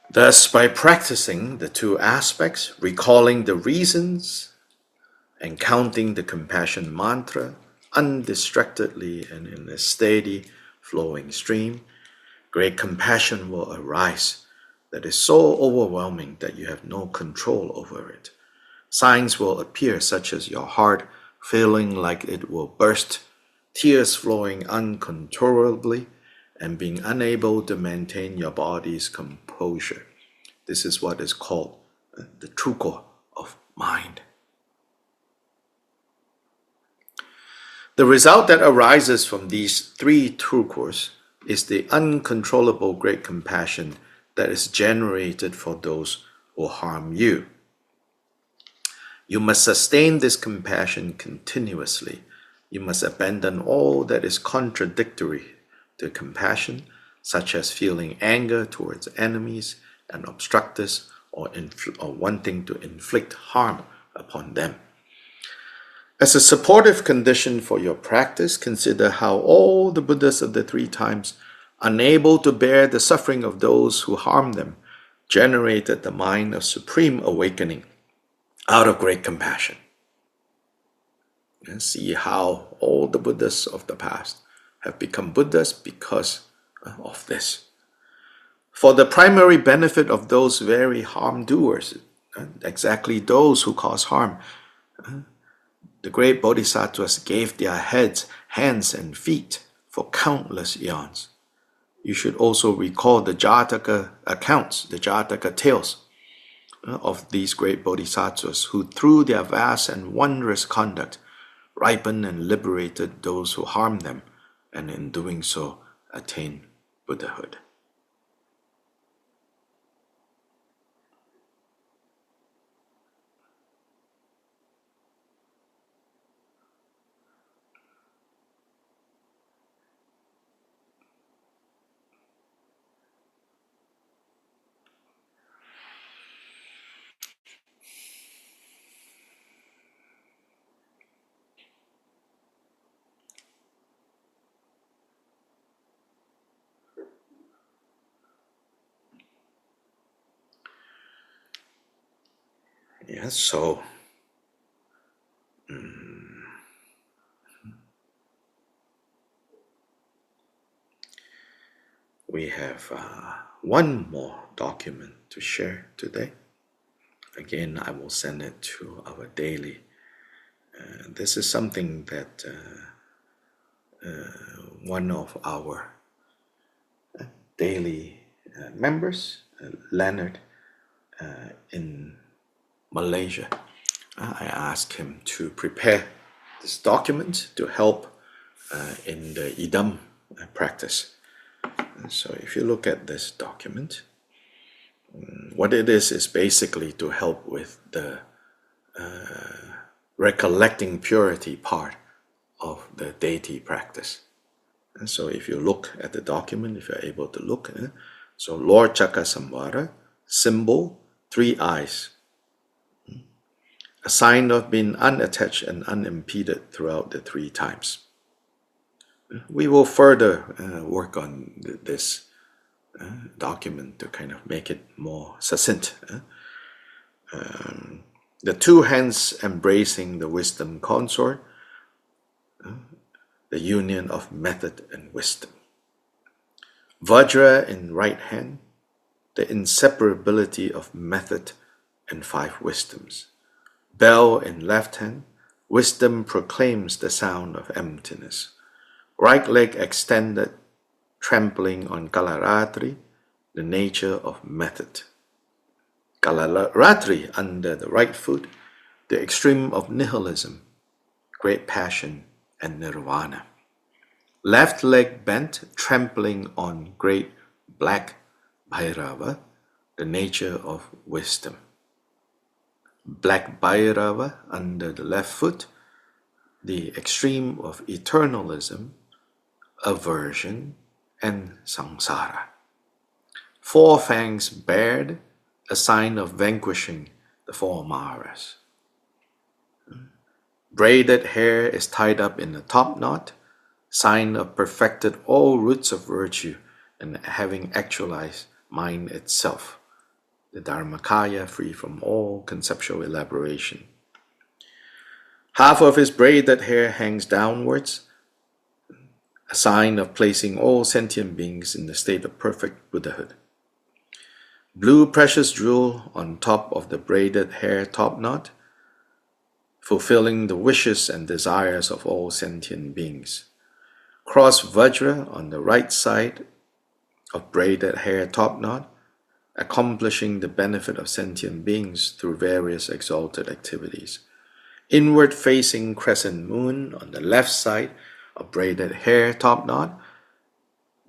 Thus, by practicing the two aspects, recalling the reasons and counting the compassion mantra undistractedly and in a steady flowing stream, great compassion will arise that is so overwhelming that you have no control over it. Signs will appear, such as your heart feeling like it will burst, tears flowing uncontrollably, and being unable to maintain your body's composure. This is what is called the truko of mind. The result that arises from these three trukos is the uncontrollable great compassion that is generated for those who harm you. You must sustain this compassion continuously. You must abandon all that is contradictory to compassion, such as feeling anger towards enemies and obstructors, or wanting to inflict harm upon them. As a supportive condition for your practice, consider how all the Buddhas of the three times, unable to bear the suffering of those who harm them, generated the mind of supreme awakening out of great compassion. And see how all the Buddhas of the past have become Buddhas because of this. For the primary benefit of those very harm doers, exactly those who cause harm, the great bodhisattvas gave their heads, hands, and feet for countless eons. You should also recall the Jataka accounts, the Jataka tales of these great bodhisattvas who, through their vast and wondrous conduct, ripened and liberated those who harmed them, and in doing so, attained Buddhahood. Yes, so we have one more document to share today. Again, I will send it to our daily. This is something that one of our daily members, Leonard, in Malaysia, I asked him to prepare this document to help in the idam practice. So if you look at this document, what it is basically to help with the recollecting purity part of the deity practice. And so if you look at the document, if you're able to look, so Lord Chakkasamvara, symbol, 3 eyes, a sign of being unattached and unimpeded throughout the 3 times. We will further work on this document to kind of make it more succinct. The 2 hands embracing the wisdom consort, the union of method and wisdom. Vajra in right hand, the inseparability of method and 5 wisdoms. Bell in left hand, wisdom proclaims the sound of emptiness. Right leg extended, trampling on Kalaratri, the nature of method. Kalaratri under the right foot, the extreme of nihilism, great passion, and nirvana. Left leg bent, trampling on great black Bhairava, the nature of wisdom. Black Bhairava under the left foot, the extreme of eternalism, aversion, and samsara. 4 fangs bared, a sign of vanquishing the 4 maras. Braided hair is tied up in a top knot, sign of perfected all roots of virtue and having actualized mind itself, the Dharmakaya free from all conceptual elaboration. Half of his braided hair hangs downwards, a sign of placing all sentient beings in the state of perfect Buddhahood. Blue precious jewel on top of the braided hair topknot, fulfilling the wishes and desires of all sentient beings. Cross Vajra on the right side of braided hair topknot, accomplishing the benefit of sentient beings through various exalted activities. Inward facing crescent moon on the left side of braided hair topknot,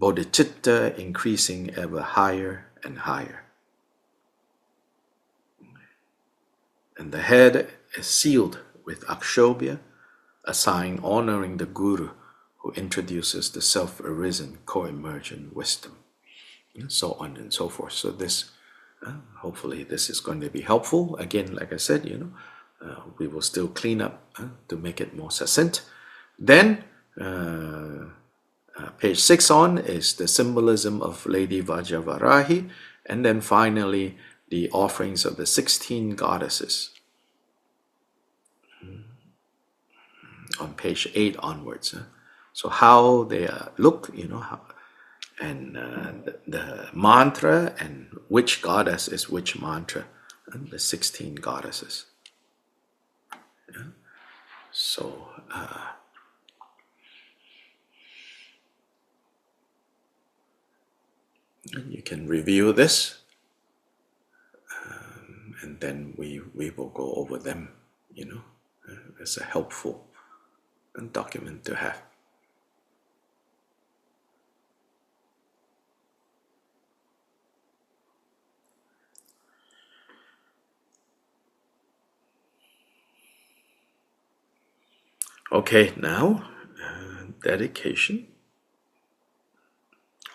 bodhicitta increasing ever higher and higher. And the head is sealed with akshobhya, a sign honoring the guru who introduces the self-arisen, co-emergent wisdom, and so on and so forth. So this, hopefully this is going to be helpful. Again, like I said, we will still clean up to make it more succinct. Then, page 6 on is the symbolism of Lady Vajravarahi, and then finally the offerings of the 16 goddesses on page 8 onwards. So how they look, and the mantra and which goddess is which mantra, and the 16 goddesses. Yeah. So you can review this, and then we will go over them, as a helpful document to have. Okay, now dedication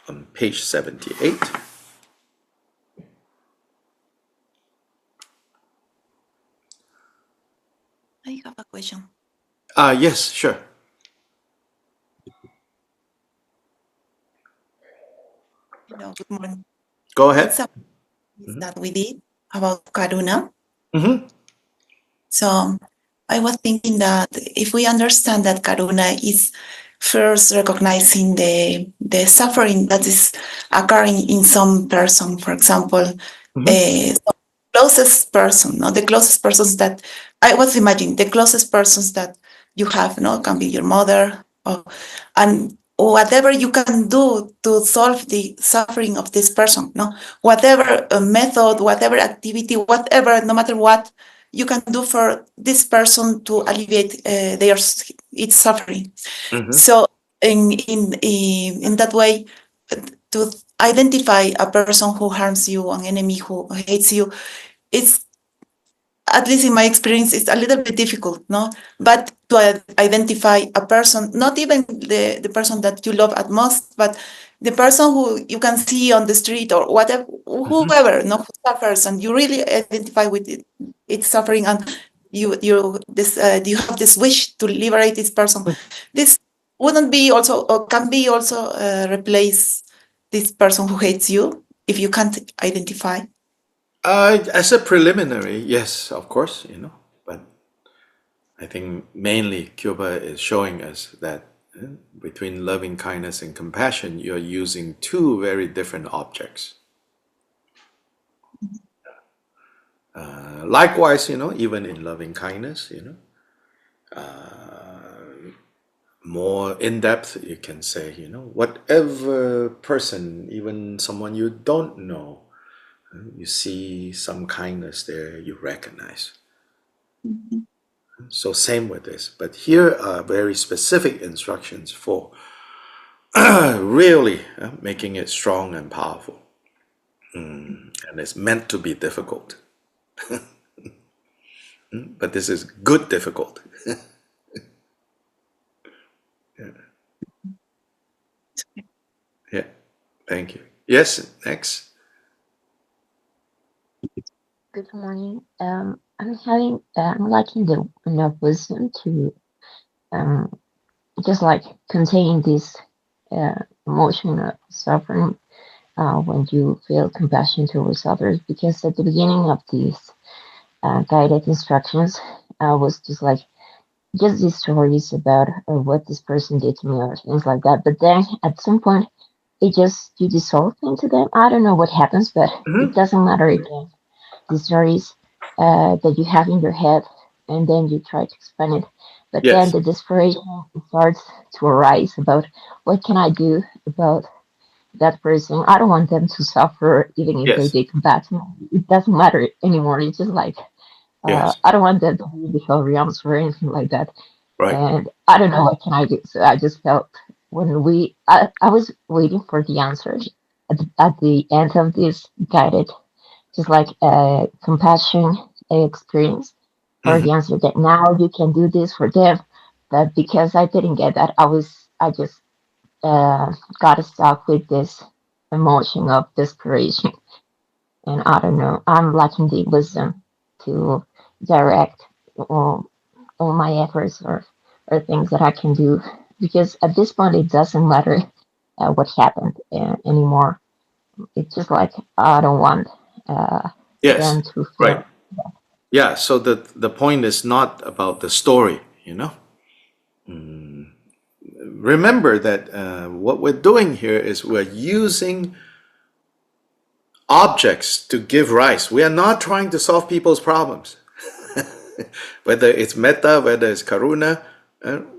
on page 78. I have a question. Yes, sure. Good morning. Go ahead. It's a that we did about Karuna. Mm-hmm. So I was thinking that if we understand that Karuna is first recognizing the suffering that is occurring in some person, for example, some closest person, no, the closest persons that I was imagining, the closest persons that you have, no, can be your mother, and whatever you can do to solve the suffering of this person, no, whatever method, whatever activity, whatever, no matter what you can do for this person to alleviate its suffering. So in that way, to identify a person who harms you, an enemy who hates you, it's, at least in my experience, it's a little bit difficult, no? But to identify a person, not even the person that you love at most, but the person who you can see on the street or whatever, whoever, no, who suffers, and you really identify with its suffering, and you have this wish to liberate this person. This wouldn't be also, or can be also, replace this person who hates you if you can't identify. As a preliminary, yes, of course, but I think mainly Cuba is showing us that between loving kindness and compassion, you're using two very different objects. Likewise, even in loving kindness, more in depth, you can say, whatever person, even someone you don't know, you see some kindness there, you recognize. So same with this, but here are very specific instructions for really making it strong and powerful. And it's meant to be difficult. But this is good difficult. Yeah, thank you. Yes, next. Good morning. I'm liking the enough wisdom to just like contain this emotional suffering when you feel compassion towards others. Because at the beginning of these guided instructions, I was just these stories about what this person did to me or things like that. But then at some point, it just you dissolve into them. I don't know what happens, but it Mm-hmm. doesn't matter again. The stories that you have in your head, and then you try to explain it. But then Yes. the desperation starts to arise about what can I do about that person. I don't want them to suffer, even if they Yes. did bad to me. It doesn't matter anymore. It's just like Yes. I don't want them to be in the hell realms or anything like that. Right. And I don't know what can I do. So I just felt I was waiting for the answers at the end of this guided, just like a compassion experience for Mm-hmm. the answer that now you can do this for them. But because I didn't get that, I just got stuck with this emotion of desperation. And I don't know, I'm lacking the wisdom to direct all my efforts or things that I can do. Because at this point, it doesn't matter what happened anymore. It's just like I don't want uh, Yes. them to Right. feel. Yeah. So the point is not about the story, you know. Remember that what we're doing here is we're using objects to give rise. We are not trying to solve people's problems. Whether it's metta, whether it's karuna,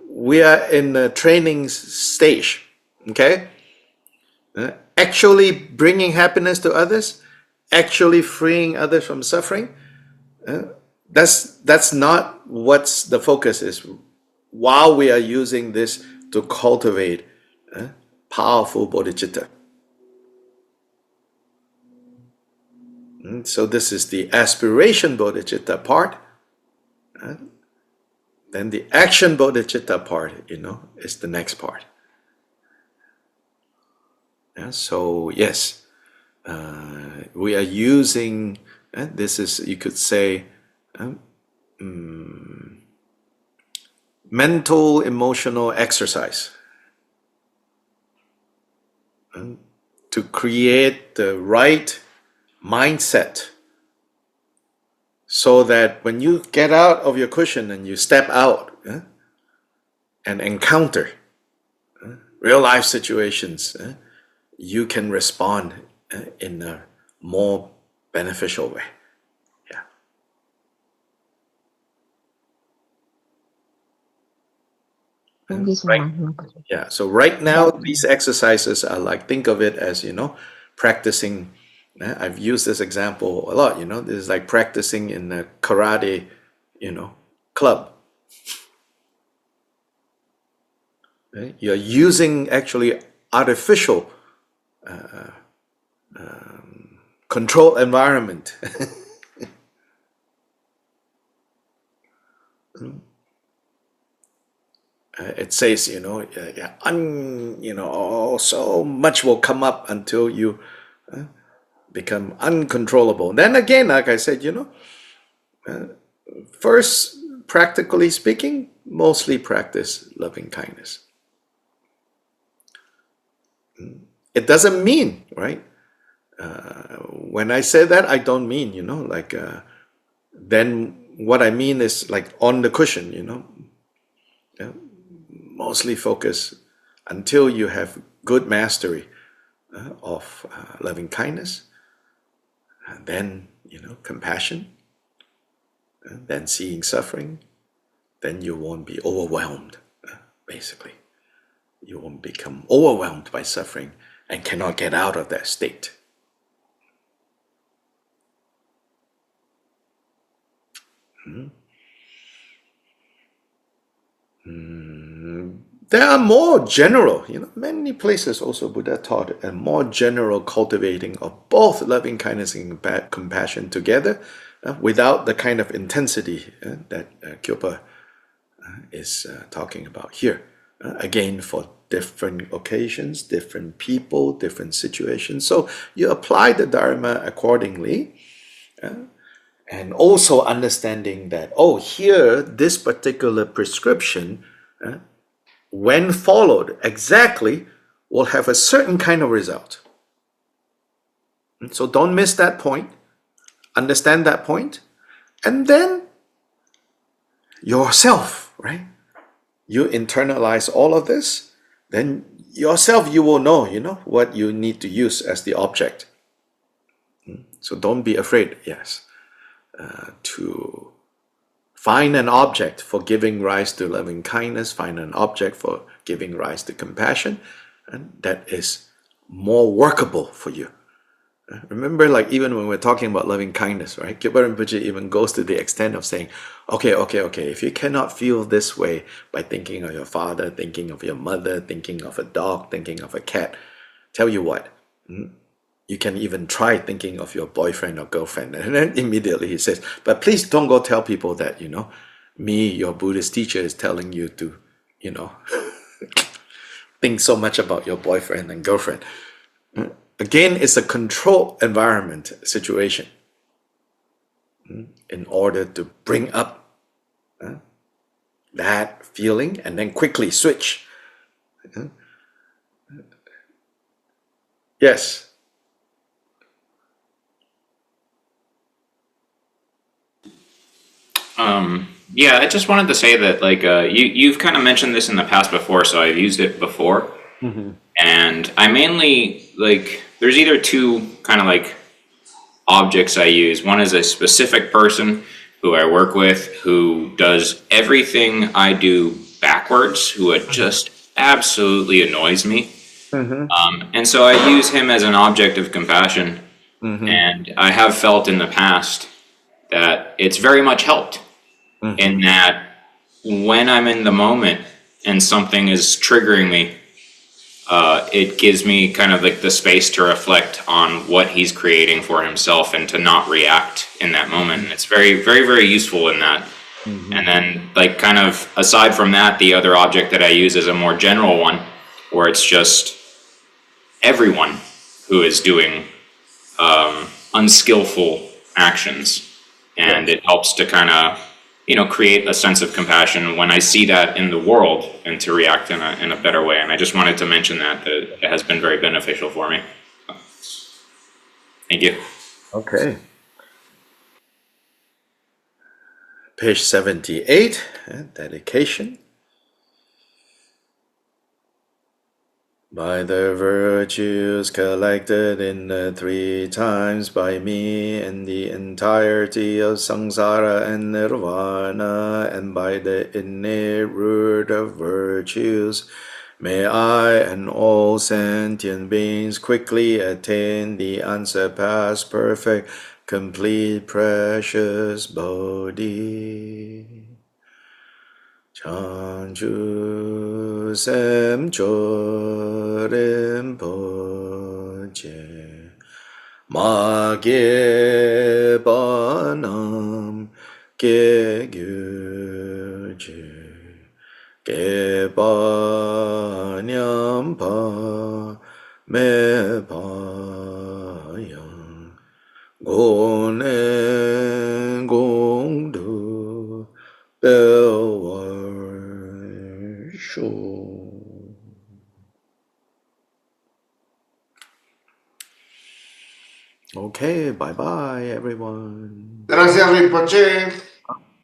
we are in a training stage. Okay, actually bringing happiness to others, actually freeing others from suffering. That's not what's the focus is. While we are using this to cultivate powerful bodhicitta. So this is the aspiration bodhicitta part. Then the action bodhicitta part, is the next part. Yeah, so yes, we are using, this is, you could say, mental emotional exercise to create the right mindset so that when you get out of your cushion and you step out and encounter real life situations, you can respond in a more beneficial way. Yeah. Thank you so Right. much, Rinpoche. Yeah. So right now, That these exercises are like, think of it as, practicing. I've used this example a lot, this is like practicing in a karate, club. Right? You're using actually artificial control environment. It says, so much will come up until you become uncontrollable. Then again, like I said, first, practically speaking, mostly practice loving kindness. It doesn't mean, right? When I say that, I don't mean, then what I mean is like on the cushion, yeah, mostly focus until you have good mastery of loving kindness, and then, compassion, then seeing suffering, then you won't be overwhelmed, basically. You won't become overwhelmed by suffering and cannot get out of that state. There are more general, many places also Buddha taught a more general cultivating of both loving kindness and compassion together without the kind of intensity that Kyopa is talking about here. Again, for different occasions, different people, different situations. So you apply the Dharma accordingly, and also understanding that, oh, here, this particular prescription, when followed exactly, will have a certain kind of result. So don't miss that point. Understand that point. And then yourself, right? You internalize all of this, then yourself, you will know, what you need to use as the object. So don't be afraid, yes, to find an object for giving rise to loving kindness, find an object for giving rise to compassion, and that is more workable for you. Remember, like even when we're talking about loving kindness, right? Gilbert Rinpoche even goes to the extent of saying, okay, if you cannot feel this way by thinking of your father, thinking of your mother, thinking of a dog, thinking of a cat, tell you what, you can even try thinking of your boyfriend or girlfriend. And then immediately he says, but please don't go tell people that, me, your Buddhist teacher, is telling you to, think so much about your boyfriend and girlfriend. Again, it's a controlled environment situation in order to bring up that feeling and then quickly switch. Yes. Yeah, I just wanted to say that you've kind of mentioned this in the past before, so I've used it before. And I mainly there's either two kind of objects I use. One is a specific person who I work with who does everything I do backwards, who just absolutely annoys me. And so I use him as an object of compassion. And I have felt in the past that it's very much helped in that when I'm in the moment and something is triggering me, it gives me kind of the space to reflect on what he's creating for himself and to not react in that moment. And it's very, very, very useful in that. And then kind of aside from that, the other object that I use is a more general one where it's just everyone who is doing unskillful actions. And it helps to kind of create a sense of compassion when I see that in the world and to react in a better way. And I just wanted to mention that it has been very beneficial for me. Thank you. Okay. Page 78, dedication. By the virtues collected in the 3 times by me in the entirety of samsara and nirvana, and by the innate root of virtues, may I and all sentient beings quickly attain the unsurpassed, perfect, complete, precious Bodhi. Chanchu sem chorim poche ma ge banam ge gyuche ge banyam pa me pa yang gone gong du Okay, bye bye everyone. Gracias, Rinpoche.